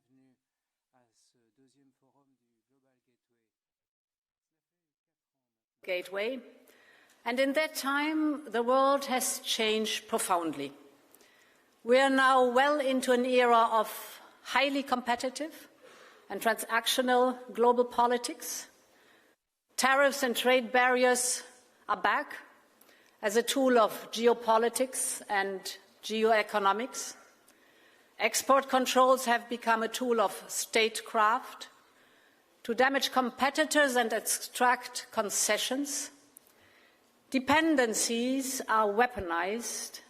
bienvenue à ce deuxième forum du Global Gateway. And in that time, the world has changed profoundly. We are now well into an era of highly competitive and transactional global politics. Tariffs and trade barriers are back as a tool of geopolitics and geoeconomics. Export controls have become a tool of statecraft to damage competitors and extract concessions. Dependencies are weaponized,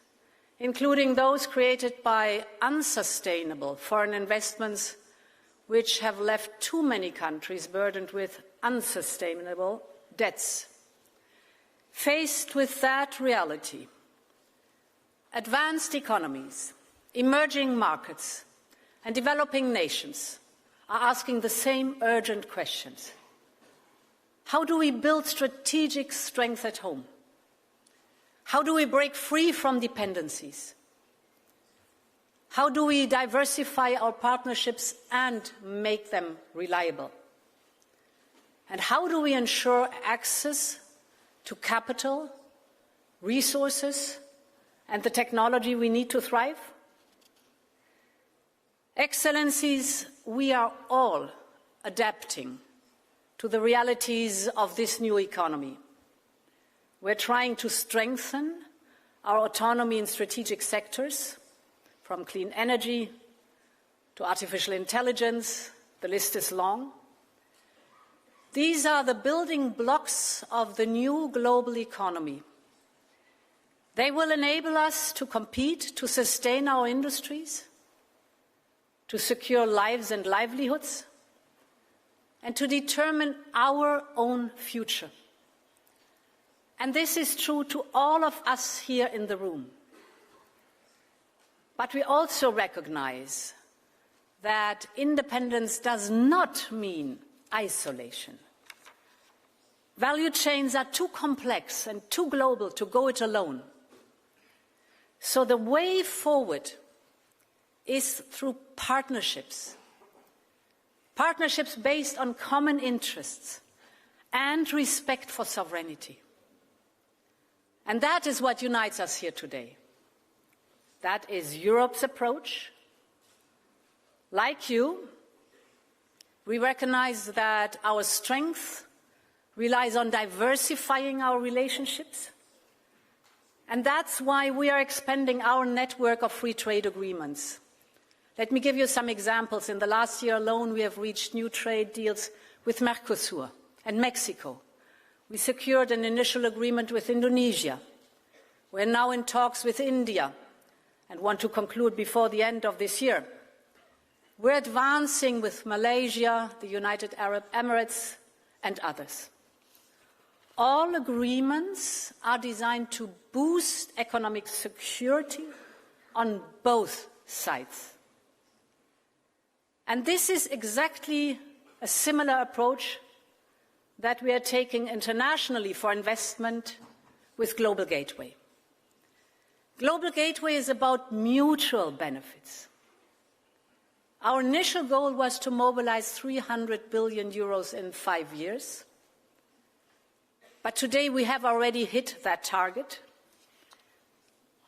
including those created by unsustainable foreign investments, which have left too many countries burdened with unsustainable debts. Faced with that reality, advanced economies, emerging markets, and developing nations are asking the same urgent questions. How do we build strategic strength at home? How do we break free from dependencies? How do we diversify our partnerships and make them reliable? And how do we ensure access to capital, resources, and the technology we need to thrive? Excellencies, we are all adapting to the realities of this new economy. We're trying to strengthen our autonomy in strategic sectors, from clean energy to artificial intelligence. The list is long. These are the building blocks of the new global economy. They will enable us to compete, to sustain our industries, to secure lives and livelihoods, and to determine our own future. And this is true to all of us here in the room. But we also recognize that independence does not mean isolation. Value chains are too complex and too global to go it alone. So the way forward is through partnerships. Partnerships based on common interests and respect for sovereignty. And that is what unites us here today. That is Europe's approach. Like you, we recognize that our strength relies on diversifying our relationships. And that's why we are expanding our network of free trade agreements. Let me give you some examples. In the last year alone, we have reached new trade deals with Mercosur and Mexico. We secured an initial agreement with Indonesia. We're now in talks with India and want to conclude before the end of this year. We're advancing with Malaysia, the United Arab Emirates, and others. All agreements are designed to boost economic security on both sides. And this is exactly a similar approach that we are taking internationally for investment with Global Gateway. Global Gateway is about mutual benefits. Our initial goal was to mobilize 300 billion euros in 5 years. But today we have already hit that target.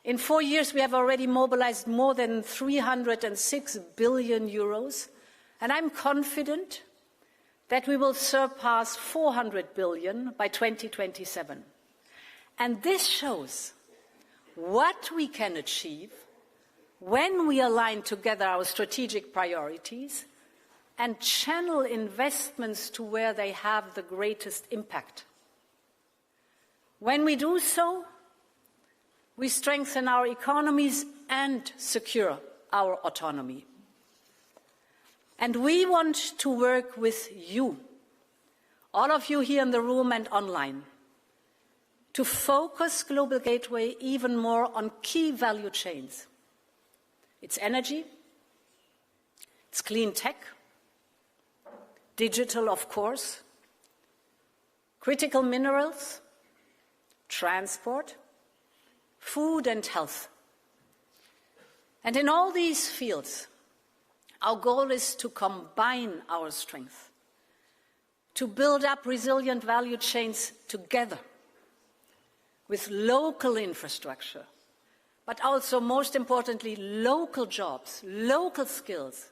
In 4 years we have already mobilized more than 306 billion euros, and I'm confident that we will surpass 400 billion by 2027. And this shows what we can achieve when we align together our strategic priorities and channel investments to where they have the greatest impact. When we do so, we strengthen our economies and secure our autonomy. And we want to work with you, all of you here in the room and online, to focus Global Gateway even more on key value chains. It's energy, it's clean tech, digital, of course, critical minerals, transport, food and health. And in all these fields, Our goal is to combine our strength, to build up resilient value chains together with local infrastructure, but also, most importantly, local jobs, local skills,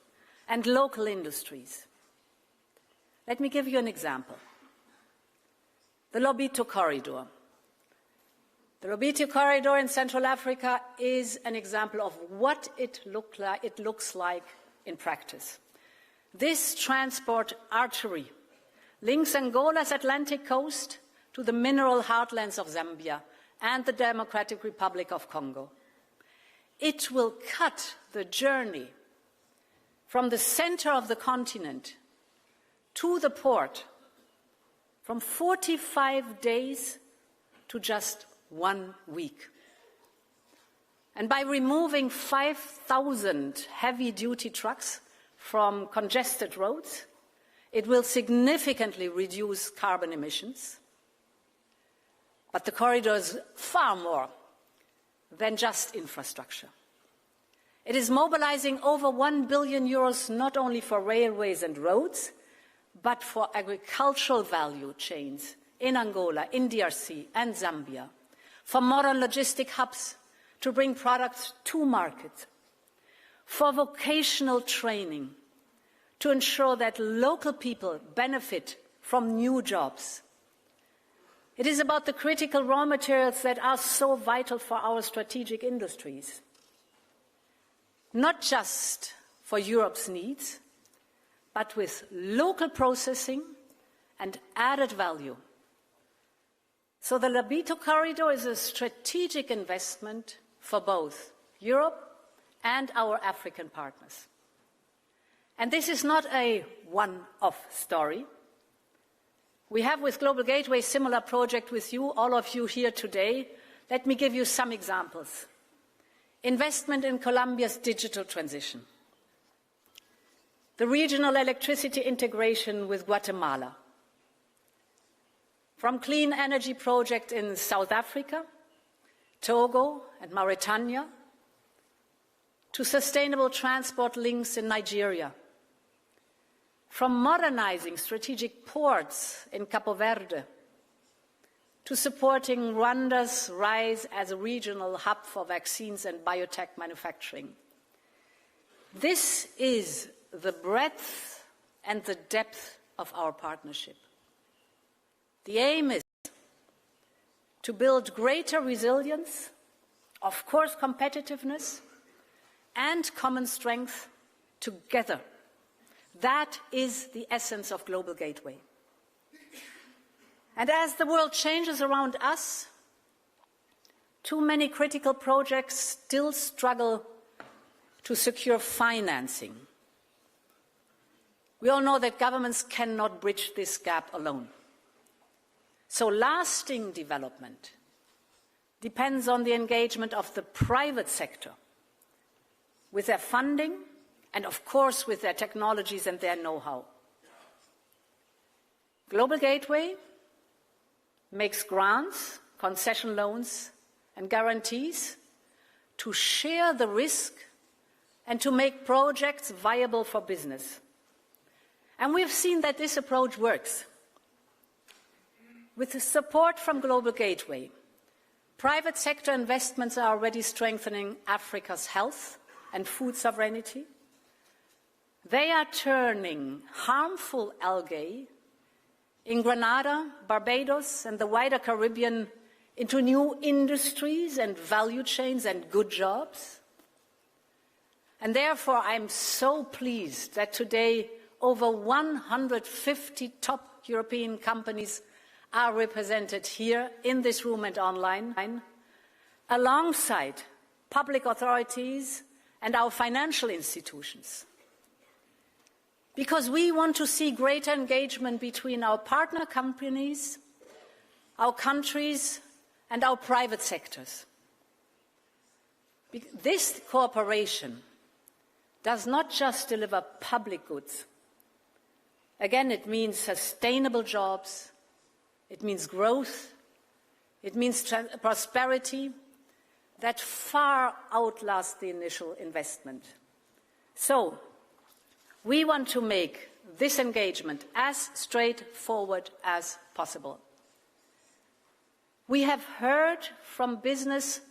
and local industries. Let me give you an example. The Lobito Corridor. The Lobito Corridor in Central Africa is an example of what it looks like in practice. This transport artery links Angola's Atlantic coast to the mineral heartlands of Zambia and the Democratic Republic of Congo. It will cut the journey from the center of the continent to the port from 45 days to just 1 week. And by removing 5,000 heavy-duty trucks from congested roads, it will significantly reduce carbon emissions. But the corridor is far more than just infrastructure. It is mobilizing over 1 billion euros not only for railways and roads, but for agricultural value chains in Angola, in DRC and Zambia, for modern logistic hubs to bring products to market, for vocational training to ensure that local people benefit from new jobs. It is about the critical raw materials that are so vital for our strategic industries, not just for Europe's needs, but with local processing and added value. So the Lobito Corridor is a strategic investment for both Europe and our African partners. And this is not a one-off story. We have with Global Gateway a similar project with you, all of you here today. Let me give you some examples. Investment in Colombia's digital transition. The regional electricity integration with Guatemala. From clean energy project in South Africa, Togo and Mauritania, to sustainable transport links in Nigeria. From modernizing strategic ports in Cabo Verde, to supporting Rwanda's rise as a regional hub for vaccines and biotech manufacturing. This is the breadth and the depth of our partnership. The aim is to build greater resilience, of course competitiveness, and common strength together. That is the essence of Global Gateway. And as the world changes around us, too many critical projects still struggle to secure financing. We all know that governments cannot bridge this gap alone. So lasting development depends on the engagement of the private sector with their funding and, of course, with their technologies and their know-how. Global Gateway makes grants, concession loans, and guarantees to share the risk and to make projects viable for business. And we've seen that this approach works. With the support from Global Gateway, private sector investments are already strengthening Africa's health and food sovereignty. They are turning harmful algae in Grenada, Barbados, and the wider Caribbean into new industries and value chains and good jobs. And therefore, I'm so pleased that today over 150 top European companies are represented here in this room and online, alongside public authorities and our financial institutions. Because we want to see greater engagement between our partner companies, our countries, and our private sectors. This cooperation does not just deliver public goods. Again, it means sustainable jobs, it means growth, it means prosperity that far outlasts the initial investment. So, We want to make this engagement as straightforward as possible. We have heard from business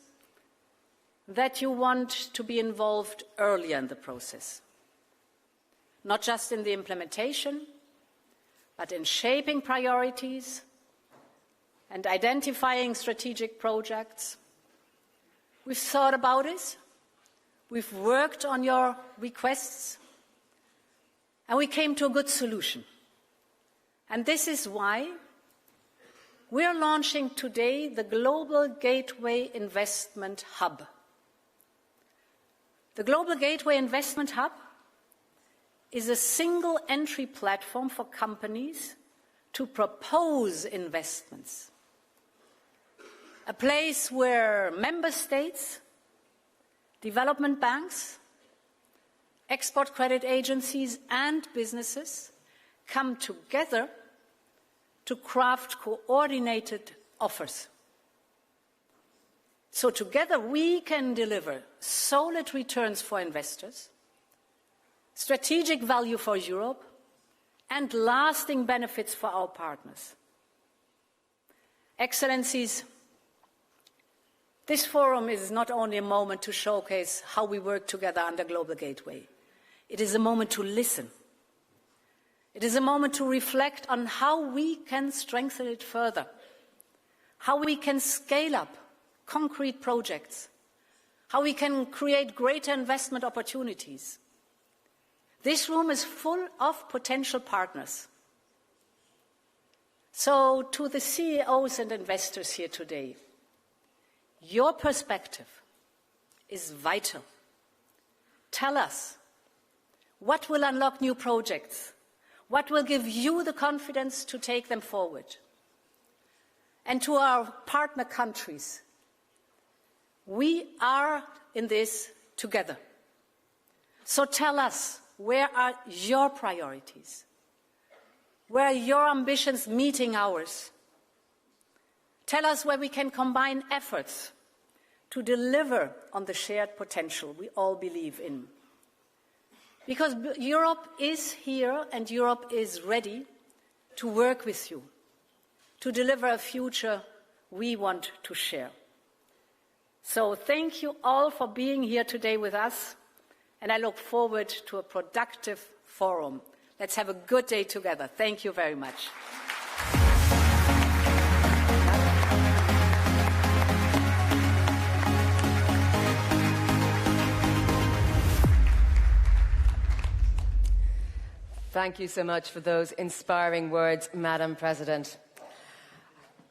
that you want to be involved earlier in the process, not just in the implementation, but in shaping priorities and identifying strategic projects. We've thought about it, we've worked on your requests, and we came to a good solution. And this is why we're launching today the Global Gateway Investment Hub. The Global Gateway Investment Hub is a single entry platform for companies to propose investments. A place where member states, development banks, export credit agencies and businesses come together to craft coordinated offers. So together we can deliver solid returns for investors, strategic value for Europe, and lasting benefits for our partners. Excellencies, this forum is not only a moment to showcase how we work together under Global Gateway. It is a moment to listen. It is a moment to reflect on how we can strengthen it further, how we can scale up concrete projects, how we can create greater investment opportunities. This room is full of potential partners. So to the CEOs and investors here today, your perspective is vital. Tell us, what will unlock new projects? What will give you the confidence to take them forward? And to our partner countries, we are in this together. So tell us, where are your priorities? Where are your ambitions meeting ours? Tell us where we can combine efforts to deliver on the shared potential we all believe in. Because Europe is here and Europe is ready to work with you, to deliver a future we want to share. So thank you all for being here today with us, and I look forward to a productive forum. Let's have a good day together. Thank you very much. Thank you so much for those inspiring words, Madam President.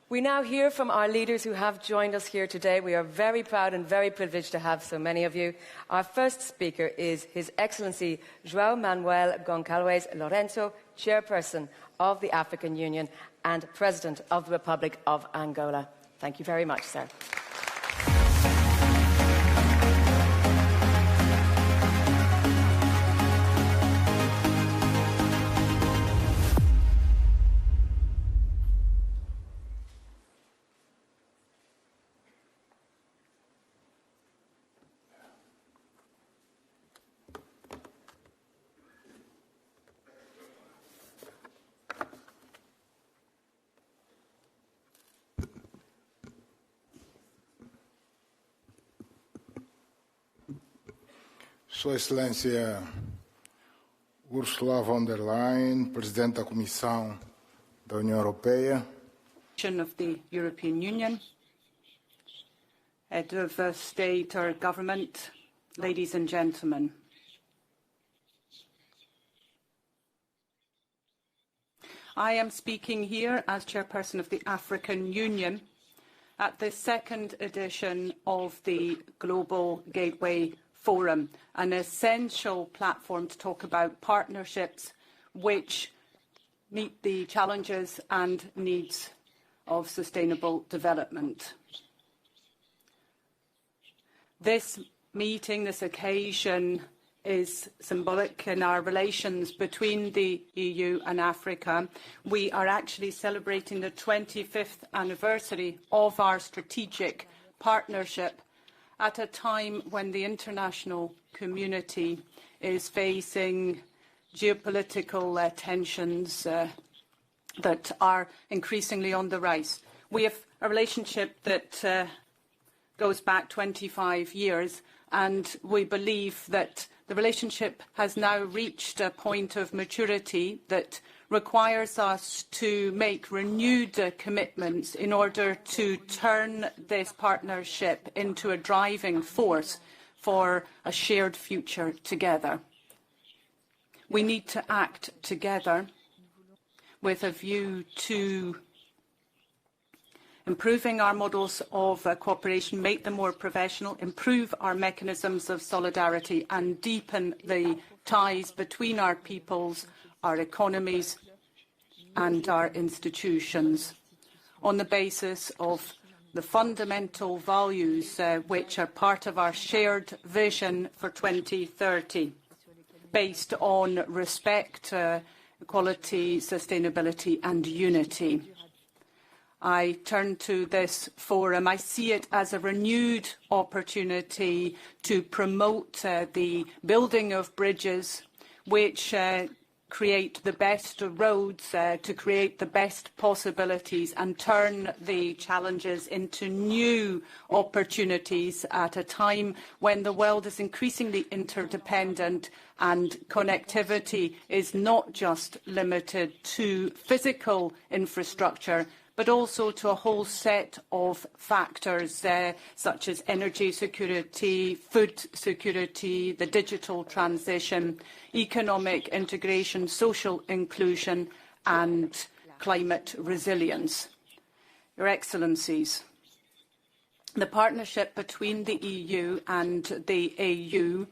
We now hear from our leaders who have joined us here today. We are very proud and very privileged to have so many of you. Our first speaker is His Excellency João Manuel Goncalves Lourenço, Chairperson of the African Union and President of the Republic of Angola. Thank you very much, sir. Sua Excelência Ursula von der Leyen, Presidente da Comissão da União Europeia, of the European Union, Head of State or Government, ladies and gentlemen. I am speaking here as Chairperson of the African Union at the second edition of the Global Gateway Forum, an essential platform to talk about partnerships which meet the challenges and needs of sustainable development. This meeting, this occasion, is symbolic in our relations between the EU and Africa. We are actually celebrating the 25th anniversary of our strategic partnership at a time when the international community is facing geopolitical tensions that are increasingly on the rise. We have a relationship that goes back 25 years, and we believe that the relationship has now reached a point of maturity that requires us to make renewed commitments in order to turn this partnership into a driving force for a shared future together. We need to act together with a view to improving our models of cooperation, make them more professional, improve our mechanisms of solidarity and deepen the ties between our peoples, our economies and our institutions on the basis of the fundamental values which are part of our shared vision for 2030, based on respect, equality, sustainability and unity. I turn to this forum. I see it as a renewed opportunity to promote the building of bridges which create the best roads, to create the best possibilities and turn the challenges into new opportunities at a time when the world is increasingly interdependent and connectivity is not just limited to physical infrastructure, but also to a whole set of factors such as energy security, food security, the digital transition, economic integration, social inclusion and climate resilience. Your Excellencies, the partnership between the EU and the AU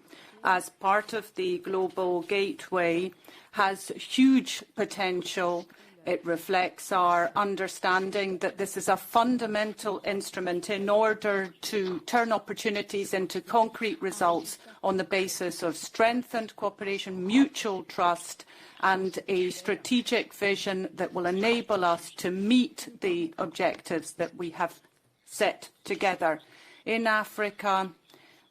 as part of the Global Gateway has huge potential. It reflects our understanding that this is a fundamental instrument in order to turn opportunities into concrete results on the basis of strengthened cooperation, mutual trust and a strategic vision that will enable us to meet the objectives that we have set together. In Africa,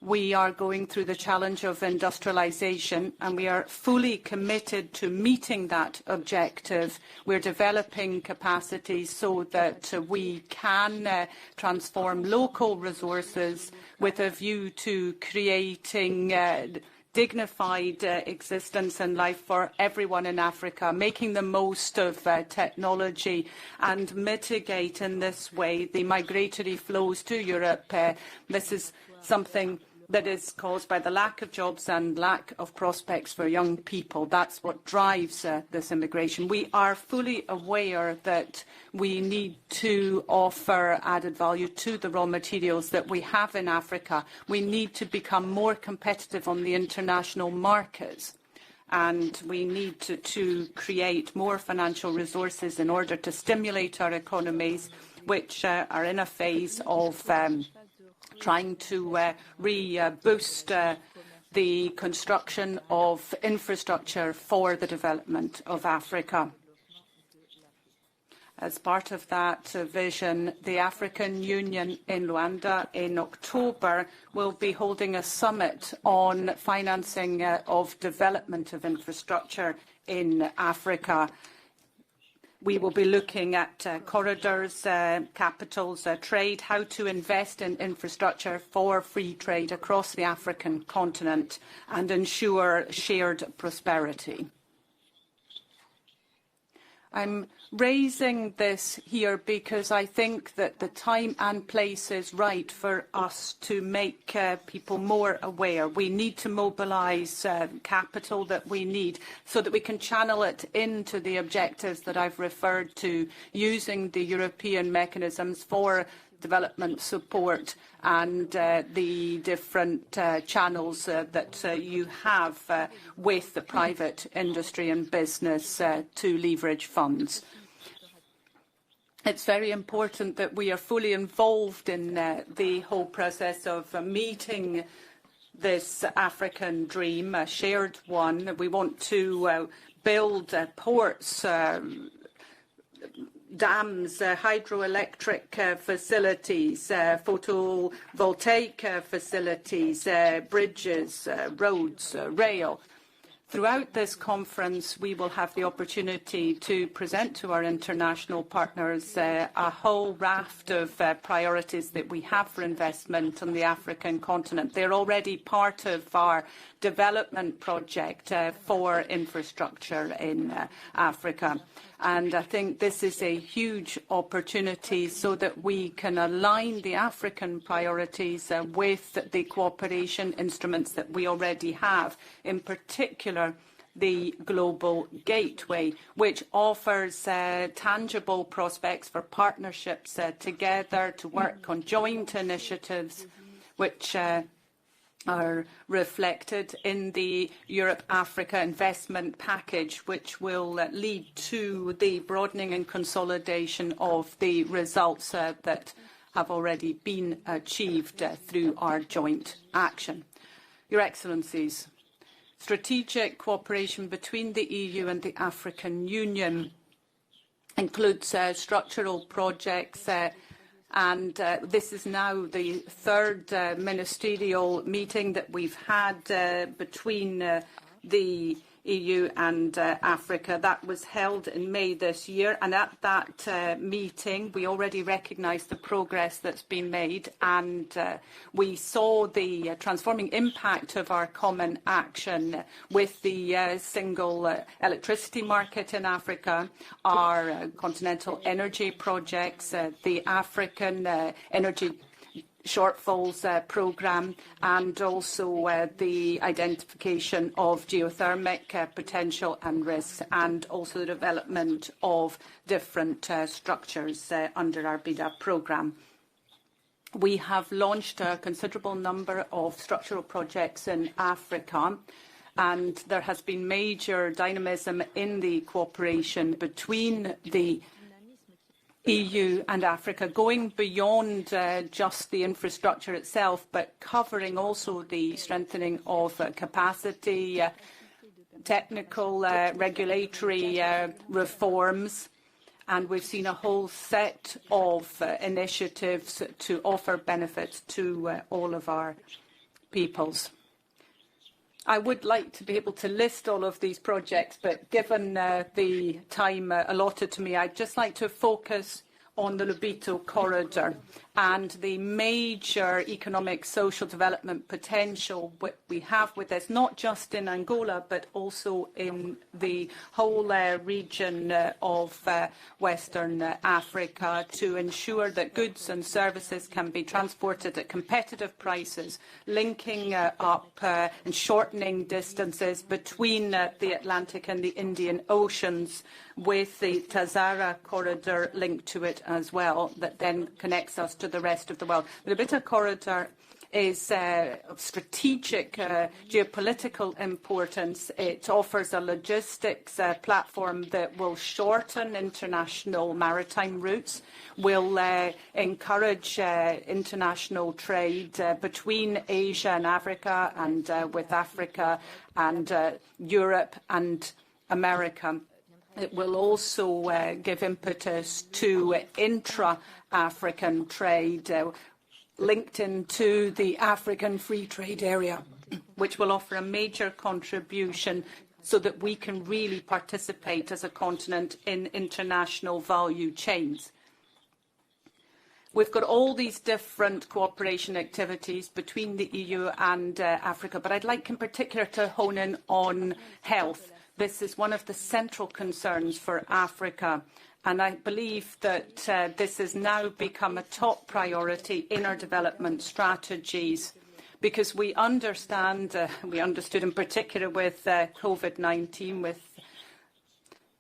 we are going through the challenge of industrialisation and we are fully committed to meeting that objective. We're developing capacities so that we can transform local resources with a view to creating dignified existence and life for everyone in Africa, making the most of technology and mitigate in this way the migratory flows to Europe. This is something that is caused by the lack of jobs and lack of prospects for young people. That's what drives this immigration. We are fully aware that we need to offer added value to the raw materials that we have in Africa. We need to become more competitive on the international markets. And we need to create more financial resources in order to stimulate our economies, which are in a phase of trying to boost the construction of infrastructure for the development of Africa. As part of that vision, the African Union in Luanda in October will be holding a summit on financing of development of infrastructure in Africa. We will be looking at corridors, capitals, trade, how to invest in infrastructure for free trade across the African continent and ensure shared prosperity. I'm raising this here because I think that the time and place is right for us to make people more aware. We need to mobilise capital that we need so that we can channel it into the objectives that I've referred to, using the European mechanisms for development support and the different channels that you have with the private industry and business to leverage funds. It's very important that we are fully involved in the whole process of meeting this African dream, a shared one. We want to build ports, dams, hydroelectric facilities, photovoltaic facilities, bridges, roads, rail. Throughout this conference, we will have the opportunity to present to our international partners a whole raft of priorities that we have for investment on the African continent. They're already part of our development project for infrastructure in Africa. And I think this is a huge opportunity so that we can align the African priorities with the cooperation instruments that we already have, in particular the Global Gateway, which offers tangible prospects for partnerships together to work on joint initiatives, which are reflected in the Europe-Africa investment package, which will lead to the broadening and consolidation of the results that have already been achieved through our joint action. Your Excellencies, strategic cooperation between the EU and the African Union includes structural projects and this is now the third ministerial meeting that we've had between the EU and Africa. That was held in May this year, and at that meeting we already recognised the progress that's been made, and we saw the transforming impact of our common action with the single electricity market in Africa, our continental energy projects, the African energy shortfalls programme, and also the identification of geothermic potential and risks, and also the development of different structures under our BIDA programme. We have launched a considerable number of structural projects in Africa, and there has been major dynamism in the cooperation between the EU and Africa, going beyond just the infrastructure itself, but covering also the strengthening of capacity, technical, regulatory reforms. And we've seen a whole set of initiatives to offer benefits to all of our peoples. I would like to be able to list all of these projects, but given the time allotted to me, I'd just like to focus on the Lobito Corridor and the major economic social development potential we have with this, not just in Angola, but also in the whole region of Western Africa, to ensure that goods and services can be transported at competitive prices, linking up and shortening distances between the Atlantic and the Indian Oceans, with the Tazara corridor linked to it as well, that then connects us to the rest of the world. The Lobito Corridor is of strategic geopolitical importance. It offers a logistics platform that will shorten international maritime routes, will encourage international trade between Asia and Africa, and with Africa and Europe and America. It will also give impetus to intra-African trade, linked into the African Free Trade Area, which will offer a major contribution so that we can really participate as a continent in international value chains. We've got all these different cooperation activities between the EU and Africa, but I'd like in particular to hone in on health. This is one of the central concerns for Africa, and I believe that this has now become a top priority in our development strategies, because we understand, we understood in particular with COVID-19, with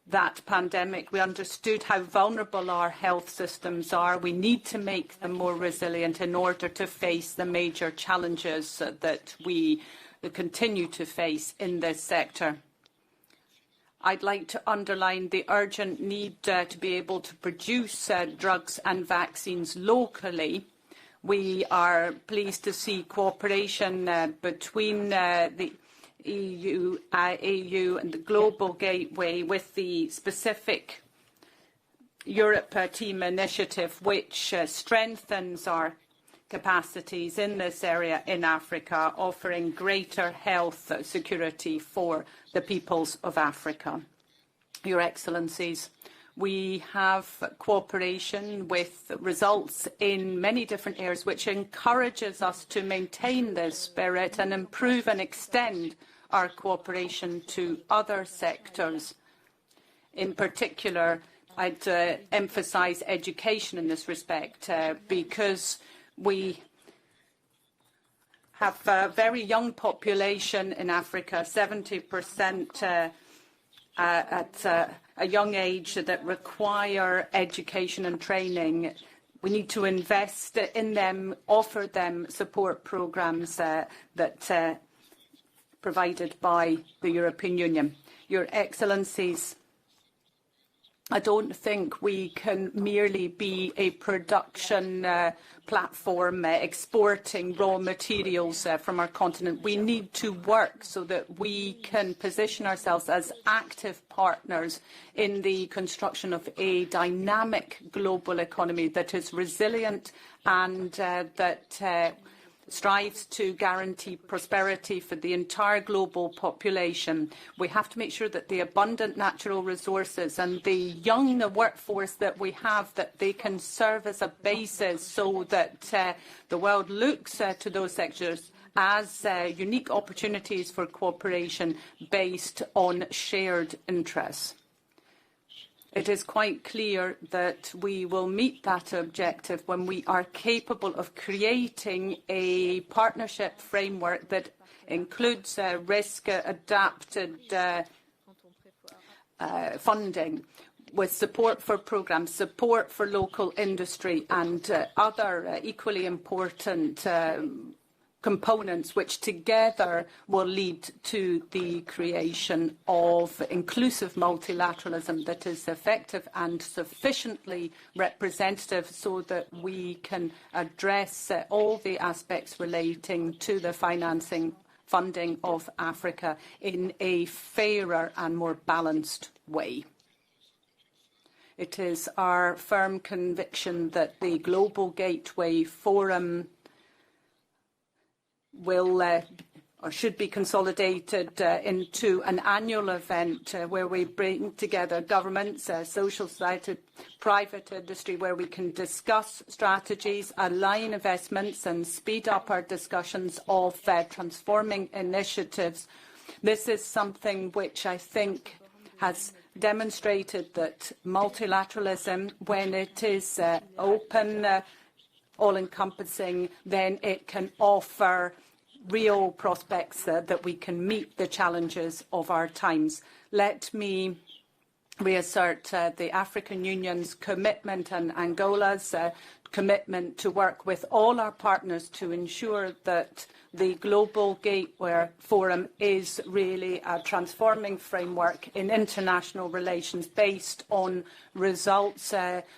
that pandemic, we understood how vulnerable our health systems are. We need to make them more resilient in order to face the major challenges that we continue to face in this sector. I'd like to underline the urgent need to be able to produce drugs and vaccines locally. We are pleased to see cooperation between the EU and the Global Gateway, with the specific Europe Team initiative, which strengthens our capacities in this area in Africa, offering greater health security for the peoples of Africa. Your Excellencies, we have cooperation with results in many different areas, which encourages us to maintain this spirit and improve and extend our cooperation to other sectors. In particular, I'd emphasise education in this respect, because we have a very young population in Africa, 70% at a young age that require education and training. We need to invest in them, offer them support programmes that provided by the European Union. Your Excellencies, I don't think we can merely be a production platform exporting raw materials from our continent. We need to work so that we can position ourselves as active partners in the construction of a dynamic global economy that is resilient and that strives to guarantee prosperity for the entire global population. We have to make sure that the abundant natural resources and the young workforce that we have, that they can serve as a basis so that the world looks to those sectors as unique opportunities for cooperation based on shared interests. It is quite clear that we will meet that objective when we are capable of creating a partnership framework that includes risk-adapted funding, with support for programmes, support for local industry and other equally important components which together will lead to the creation of inclusive multilateralism that is effective and sufficiently representative so that we can address all the aspects relating to the funding of Africa in a fairer and more balanced way. It is our firm conviction that the Global Gateway Forum will or should be consolidated into an annual event where we bring together governments, social society, private industry, where we can discuss strategies, align investments and speed up our discussions of transforming initiatives. This is something which I think has demonstrated that multilateralism, when it is open, all-encompassing, then it can offer real prospects that we can meet the challenges of our times. Let me reassert the African Union's commitment and Angola's commitment to work with all our partners to ensure that the Global Gateway Forum is really a transforming framework in international relations based on results,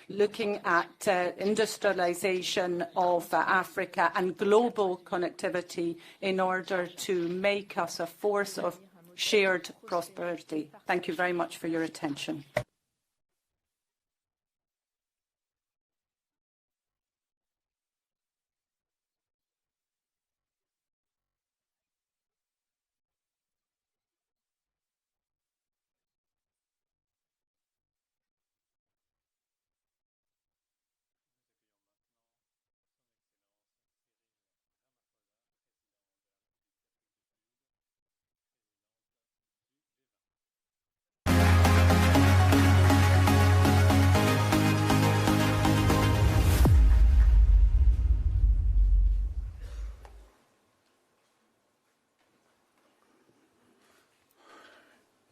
looking at industrialisation of Africa and global connectivity in order to make us a force of shared prosperity. Thank you very much for your attention.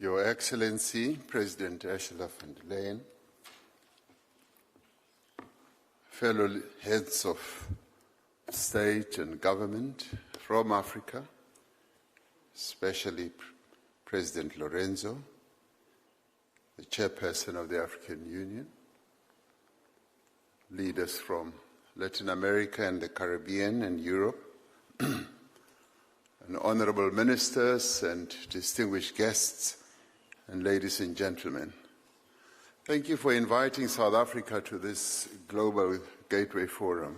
Your Excellency, President Ursula von der Leyen, fellow heads of state and government from Africa, especially President Lorenzo, the chairperson of the African Union, leaders from Latin America and the Caribbean and Europe, and honorable ministers and distinguished guests, and ladies and gentlemen. Thank you for inviting South Africa to this Global Gateway Forum.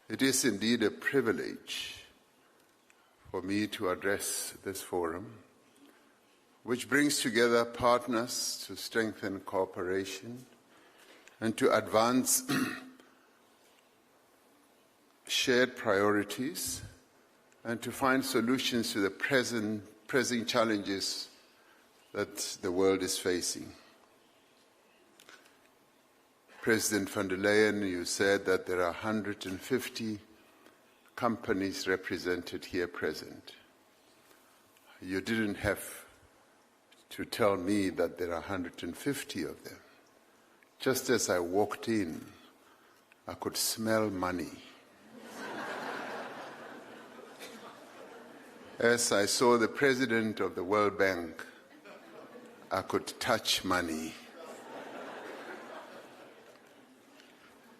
It is indeed a privilege for me to address this forum, which brings together partners to strengthen cooperation and to advance shared priorities and to find solutions to the pressing challenges that the world is facing. President von der Leyen, you said that there are 150 companies represented here present. You didn't have to tell me that there are 150 of them. Just as I walked in, I could smell money. As I saw the president of the World Bank, I could touch money.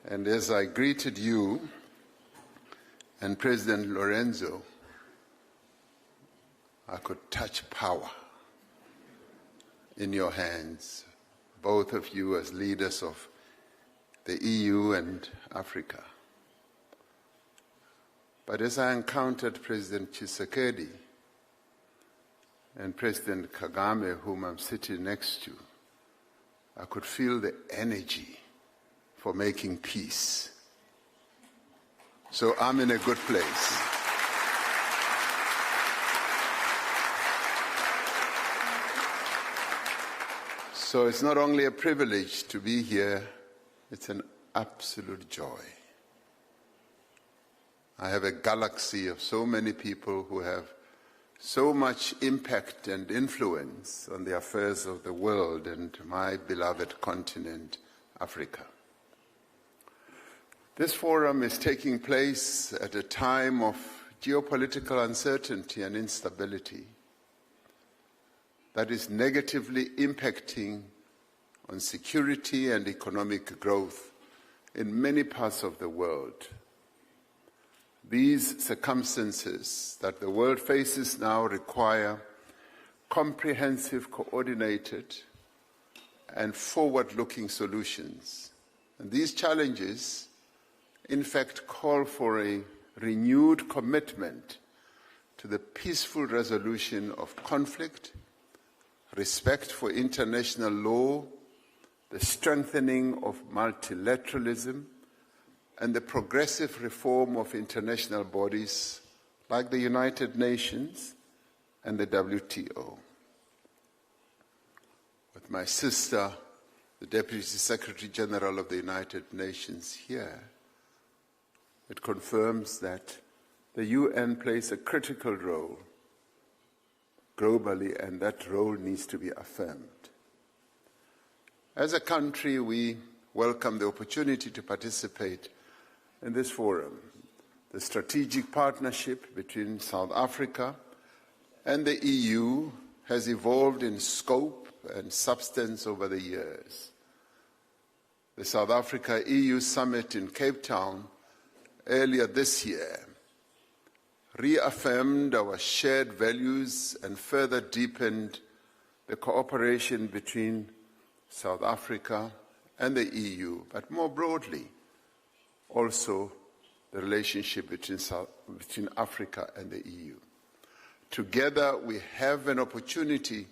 And as I greeted you and President Lorenzo, I could touch power in your hands, both of you as leaders of the EU and Africa. But as I encountered President Tshisekedi and President Kagame, whom I'm sitting next to, I could feel the energy for making peace. So I'm in a good place. So it's not only a privilege to be here, it's an absolute joy. I have a galaxy of so many people who have so much impact and influence on the affairs of the world and my beloved continent, Africa. This forum is taking place at a time of geopolitical uncertainty and instability that is negatively impacting on security and economic growth in many parts of the world. These circumstances that the world faces now require comprehensive, coordinated, and forward-looking solutions. And these challenges, in fact, call for a renewed commitment to the peaceful resolution of conflict, respect for international law, the strengthening of multilateralism, and the progressive reform of international bodies like the United Nations and the WTO. With my sister, the Deputy Secretary General of the United Nations here, it confirms that the UN plays a critical role globally, and that role needs to be affirmed. As a country, we welcome the opportunity to participate in this forum. The strategic partnership between South Africa and the EU has evolved in scope and substance over the years. The South Africa-EU summit in Cape Town earlier this year reaffirmed our shared values and further deepened the cooperation between South Africa and the EU, but more broadly, also the relationship between Africa and the EU. Together, we have an opportunity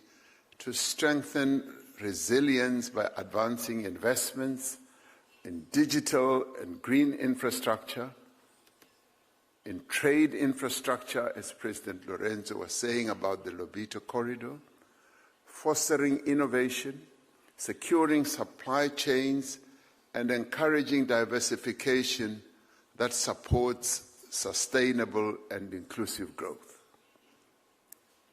to strengthen resilience by advancing investments in digital and green infrastructure, in trade infrastructure, as President Lorenzo was saying about the Lobito Corridor, fostering innovation, securing supply chains, and encouraging diversification that supports sustainable and inclusive growth.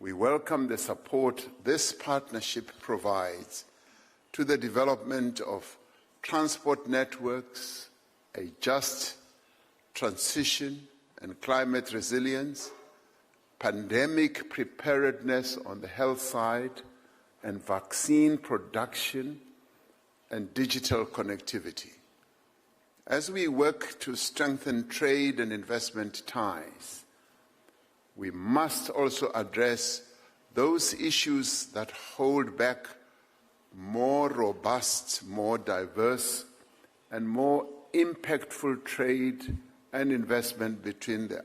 We welcome the support this partnership provides to the development of transport networks, a just transition and climate resilience, pandemic preparedness on the health side, and vaccine production and digital connectivity. As we work to strengthen trade and investment ties, we must also address those issues that hold back more robust, more diverse, and more impactful trade and investment between the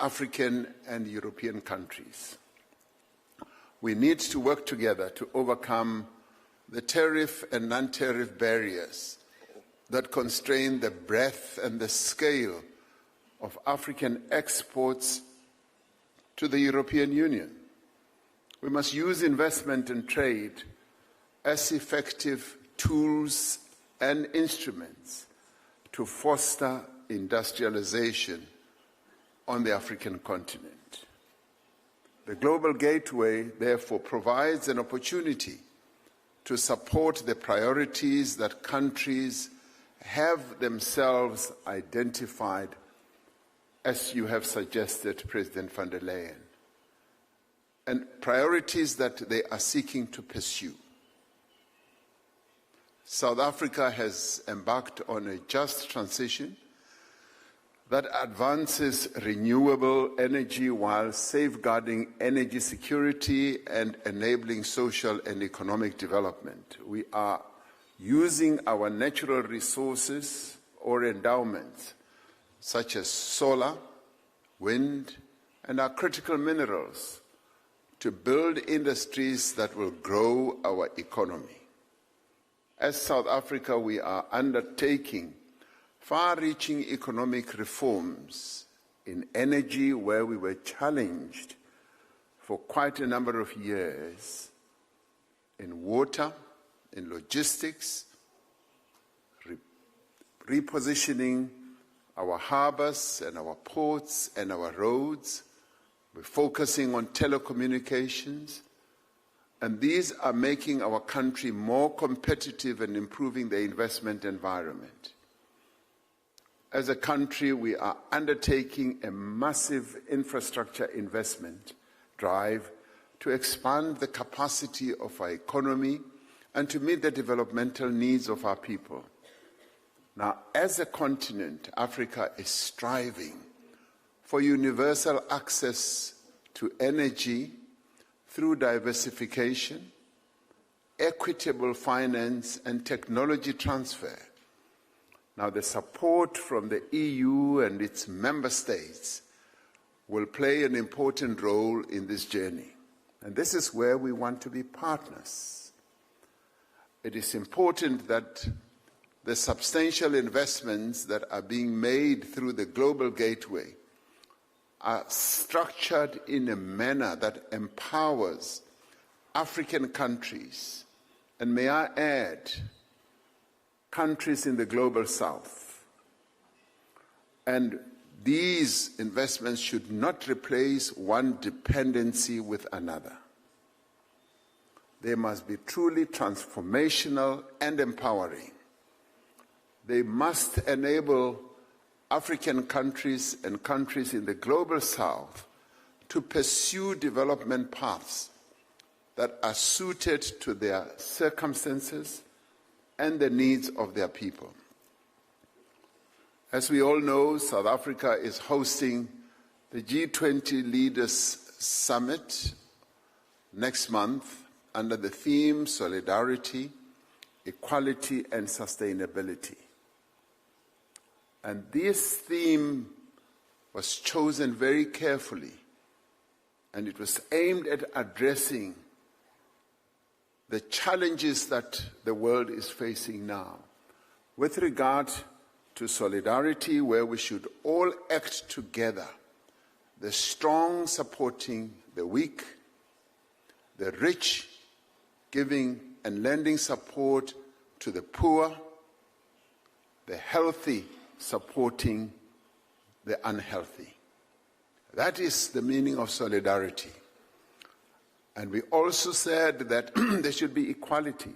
African and European countries. We need to work together to overcome the tariff and non-tariff barriers that constrain the breadth and the scale of African exports to the European Union. We must use investment and trade as effective tools and instruments to foster industrialization on the African continent. The Global Gateway, therefore, provides an opportunity to support the priorities that countries have themselves identified, as you have suggested, President von der Leyen, and priorities that they are seeking to pursue. South Africa has embarked on a just transition that advances renewable energy while safeguarding energy security and enabling social and economic development. We are using our natural resources or endowments, such as solar, wind, and our critical minerals, to build industries that will grow our economy. As South Africa, we are undertaking far-reaching economic reforms in energy, where we were challenged for quite a number of years, in water, in logistics, repositioning our harbors and our ports and our roads. We're focusing on telecommunications, and these are making our country more competitive and improving the investment environment. As a country, we are undertaking a massive infrastructure investment drive to expand the capacity of our economy and to meet the developmental needs of our people. Now, as a continent, Africa is striving for universal access to energy through diversification, equitable finance, and technology transfer. Now, the support from the EU and its member states will play an important role in this journey. And this is where we want to be partners. It is important that the substantial investments that are being made through the Global Gateway are structured in a manner that empowers African countries, and may I add, countries in the Global South. And these investments should not replace one dependency with another. They must be truly transformational and empowering. They must enable African countries and countries in the Global South to pursue development paths that are suited to their circumstances and the needs of their people. As we all know, South Africa is hosting the G20 Leaders Summit next month under the theme Solidarity, Equality, and Sustainability. And this theme was chosen very carefully, and it was aimed at addressing the challenges that the world is facing now with regard to solidarity, where we should all act together, the strong supporting the weak, the rich giving and lending support to the poor, the healthy supporting the unhealthy. That is the meaning of solidarity. And we also said that there should be equality.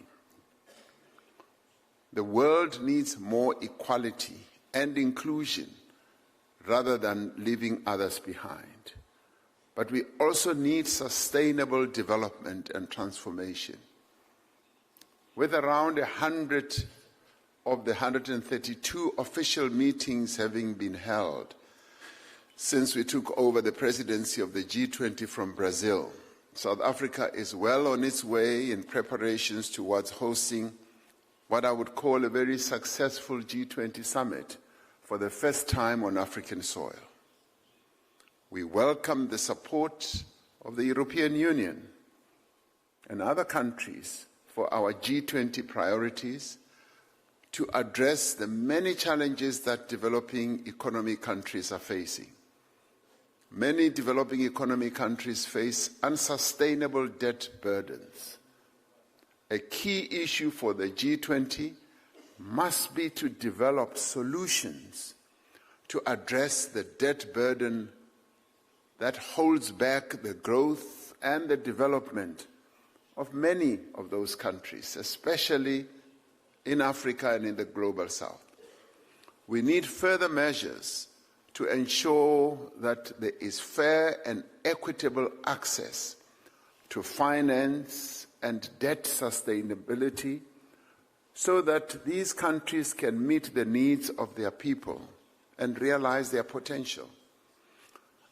The world needs more equality and inclusion rather than leaving others behind. But we also need sustainable development and transformation. With around 100 of the 132 official meetings having been held since we took over the presidency of the G20 from Brazil, South Africa is well on its way in preparations towards hosting what I would call a very successful G20 summit for the first time on African soil. We welcome the support of the European Union and other countries for our G20 priorities to address the many challenges that developing economy countries are facing. Many developing economy countries face unsustainable debt burdens. A key issue for the G20 must be to develop solutions to address the debt burden that holds back the growth and the development of many of those countries, especially in Africa and in the global south. We need further measures to ensure that there is fair and equitable access to finance and debt sustainability so that these countries can meet the needs of their people and realize their potential.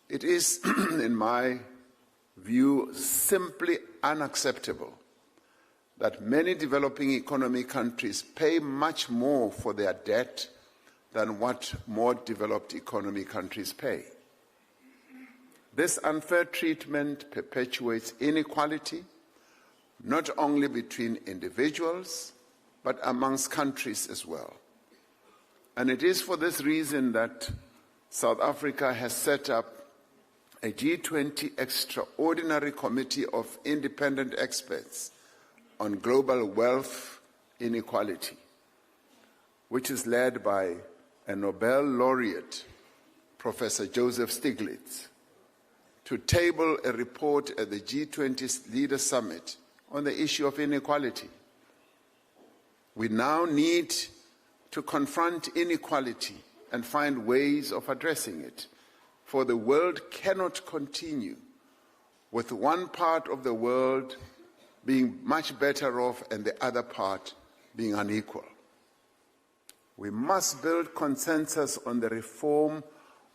It is, in my view, simply unacceptable that many developing economy countries pay much more for their debt than what more developed economy countries pay. This unfair treatment perpetuates inequality, not only between individuals, but amongst countries as well. And it is for this reason that South Africa has set up a G20 extraordinary committee of independent experts on global wealth inequality, which is led by a Nobel laureate, Professor Joseph Stiglitz, to table a report at the G20 Leaders Summit on the issue of inequality. We now need to confront inequality and find ways of addressing it, for the world cannot continue with one part of the world being much better off and the other part being unequal. We must build consensus on the reform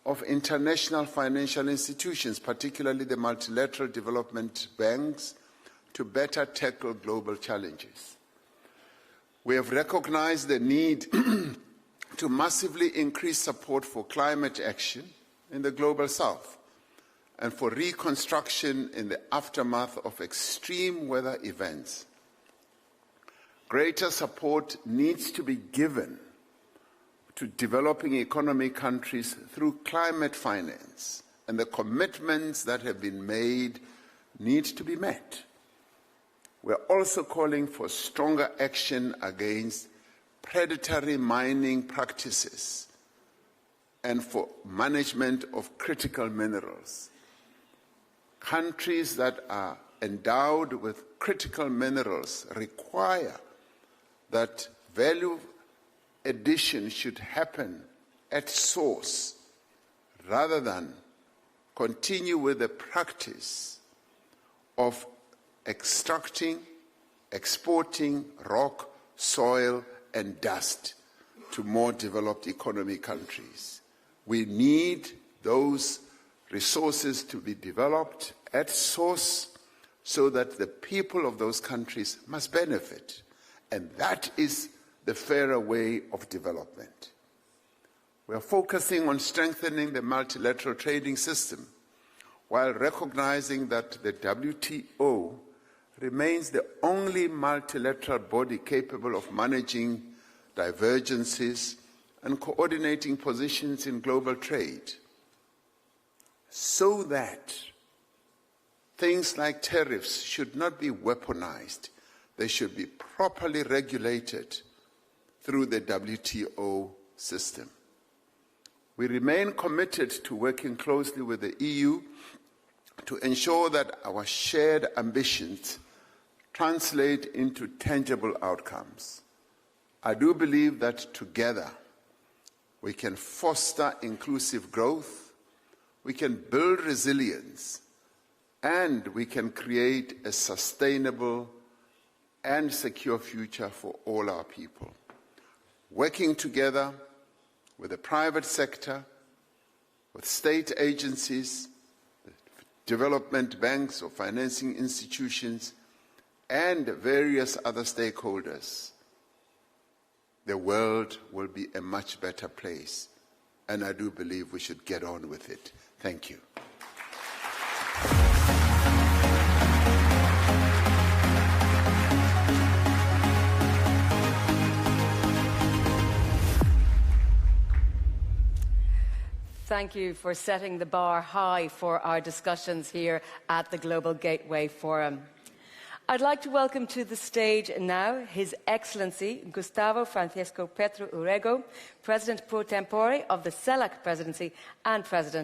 of international financial institutions, particularly the multilateral development banks, to better tackle global challenges. We have recognized the need to massively increase support for climate action in the global south and for reconstruction in the aftermath of extreme weather events. Greater support needs to be given to developing economy countries through climate finance, and the commitments that have been made need to be met. We are also calling for stronger action against predatory mining practices and for management of critical minerals. Countries that are endowed with critical minerals require that value addition should happen at source rather than continue with the practice of extracting, exporting rock, soil, and dust to more developed economy countries. We need those resources to be developed at source so that the people of those countries must benefit. And that is the fairer way of development. We are focusing on strengthening the multilateral trading system while recognizing that the WTO remains the only multilateral body capable of managing divergences and coordinating positions in global trade, so that things like tariffs should not be weaponized. They should be properly regulated through the WTO system. We remain committed to working closely with the EU to ensure that our shared ambitions translate into tangible outcomes. I do believe that together we can foster inclusive growth, we can build resilience, and we can create a sustainable and secure future for all our people. Working together with the private sector, with state agencies, development banks or financing institutions, and various other stakeholders, the world will be a much better place and I do believe we should get on with it. Thank you. Thank you for setting the bar high for our discussions here at the Global Gateway Forum. I'd like to welcome to the stage now His Excellency Gustavo Francisco Petro Urrego, President pro tempore of the CELAC Presidency and President